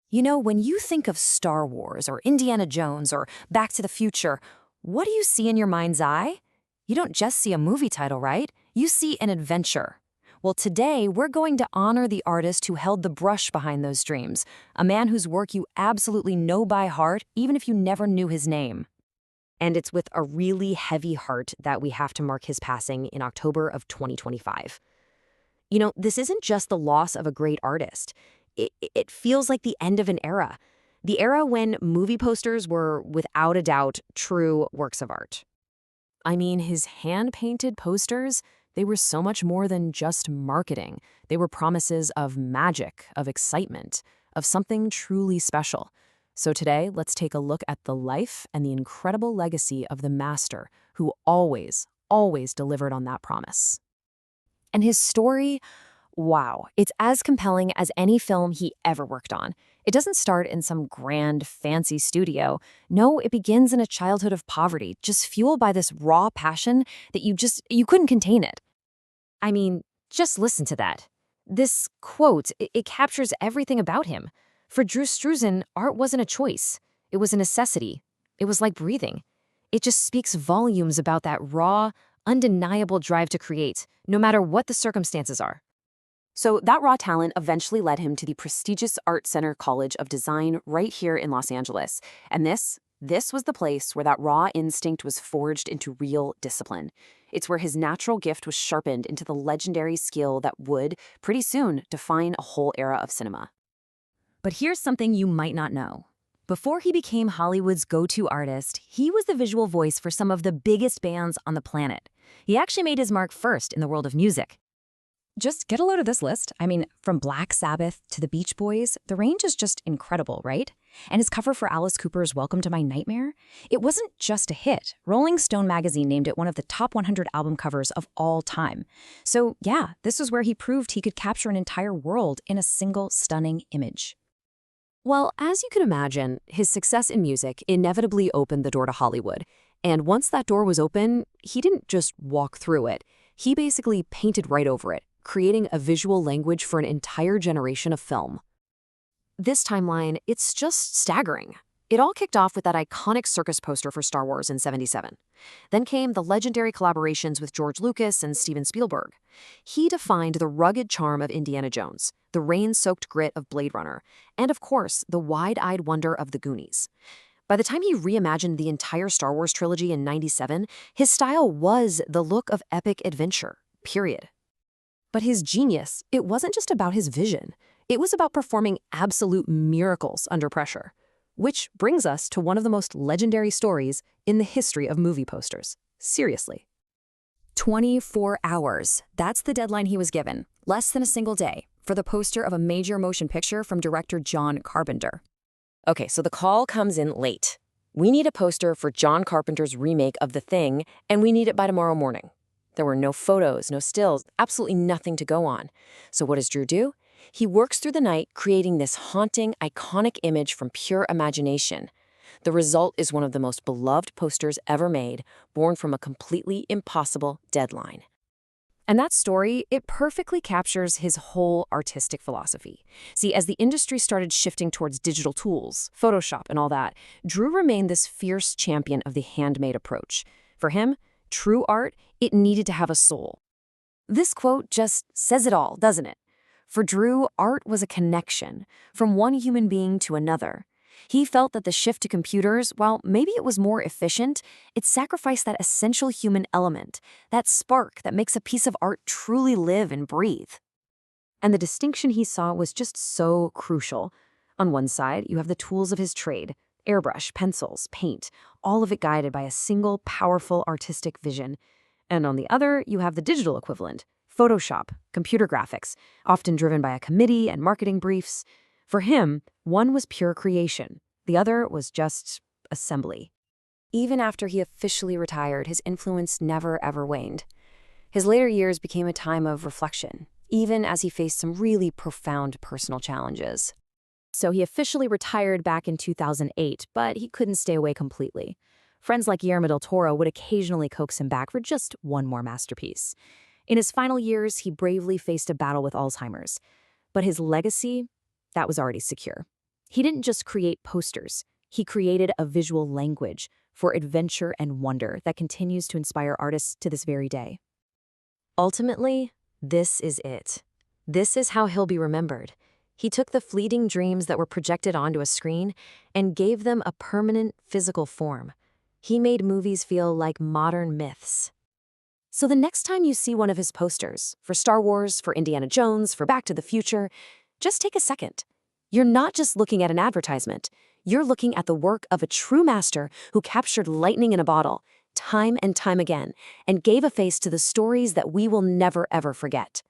You know, when you think of Star Wars or Indiana Jones or Back to the Future, what do you see in your mind's eye? You don't just see a movie title, right? You see an adventure. Well, today we're going to honor the artist who held the brush behind those dreams, a man whose work you absolutely know by heart, even if you never knew his name. And it's with a really heavy heart that we have to mark his passing in October of 2025. You know, this isn't just the loss of a great artist. It feels like the end of an era. The era when movie posters were, without a doubt, true works of art. I mean, his hand-painted posters, they were so much more than just marketing. They were promises of magic, of excitement, of something truly special. So today, let's take a look at the life and the incredible legacy of the master who always delivered on that promise. And his story, wow, it's as compelling as any film he ever worked on. It doesn't start in some grand, fancy studio. No, it begins in a childhood of poverty, just fueled by this raw passion that you couldn't contain it. I mean, just listen to that. This quote, it captures everything about him. For Drew Struzan, art wasn't a choice. It was a necessity. It was like breathing. It just speaks volumes about that raw, undeniable drive to create, no matter what the circumstances are. So that raw talent eventually led him to the prestigious Art Center College of Design right here in Los Angeles. And this was the place where that raw instinct was forged into real discipline. It's where his natural gift was sharpened into the legendary skill that would, pretty soon, define a whole era of cinema. But here's something you might not know. Before he became Hollywood's go-to artist, he was the visual voice for some of the biggest bands on the planet. He actually made his mark first in the world of music. Just get a load of this list. I mean, from Black Sabbath to the Beach Boys, the range is just incredible, right? And his cover for Alice Cooper's Welcome to My Nightmare? It wasn't just a hit. Rolling Stone magazine named it one of the top 100 album covers of all time. So yeah, this was where he proved he could capture an entire world in a single stunning image. Well, as you can imagine, his success in music inevitably opened the door to Hollywood. And once that door was open, he didn't just walk through it. He basically painted right over it, creating a visual language for an entire generation of film. This timeline, it's just staggering. It all kicked off with that iconic circus poster for Star Wars in '77. Then came the legendary collaborations with George Lucas and Steven Spielberg. He defined the rugged charm of Indiana Jones, the rain-soaked grit of Blade Runner, and of course, the wide-eyed wonder of the Goonies. By the time he reimagined the entire Star Wars trilogy in '97, his style was the look of epic adventure, period. But his genius, it wasn't just about his vision. It was about performing absolute miracles under pressure. Which brings us to one of the most legendary stories in the history of movie posters. Seriously. 24 hours. That's the deadline he was given, less than a single day, for the poster of a major motion picture from director John Carpenter. Okay, so the call comes in late. We need a poster for John Carpenter's remake of The Thing, and we need it by tomorrow morning. There were no photos, no stills, absolutely nothing to go on. So what does Drew do? He works through the night creating this haunting, iconic image from pure imagination. The result is one of the most beloved posters ever made, born from a completely impossible deadline. And that story, it perfectly captures his whole artistic philosophy. See, as the industry started shifting towards digital tools, Photoshop and all that, Drew remained this fierce champion of the handmade approach. For him, true art, it needed to have a soul. This quote just says it all, doesn't it? For Drew, art was a connection from one human being to another. He felt that the shift to computers, while maybe it was more efficient, it sacrificed that essential human element, that spark that makes a piece of art truly live and breathe. And the distinction he saw was just so crucial. On one side, you have the tools of his trade, airbrush, pencils, paint, all of it guided by a single, powerful artistic vision. And on the other, you have the digital equivalent, Photoshop, computer graphics, often driven by a committee and marketing briefs. For him, one was pure creation, the other was just assembly. Even after he officially retired, his influence never ever waned. His later years became a time of reflection, even as he faced some really profound personal challenges. So he officially retired back in 2008, but he couldn't stay away completely. Friends like Guillermo del Toro would occasionally coax him back for just one more masterpiece. In his final years, he bravely faced a battle with Alzheimer's. But his legacy, that was already secure. He didn't just create posters, he created a visual language for adventure and wonder that continues to inspire artists to this very day. Ultimately, this is it. This is how he'll be remembered. He took the fleeting dreams that were projected onto a screen and gave them a permanent physical form. He made movies feel like modern myths. So the next time you see one of his posters, for Star Wars, for Indiana Jones, for Back to the Future, just take a second. You're not just looking at an advertisement. You're looking at the work of a true master who captured lightning in a bottle, time and time again, and gave a face to the stories that we will never ever forget.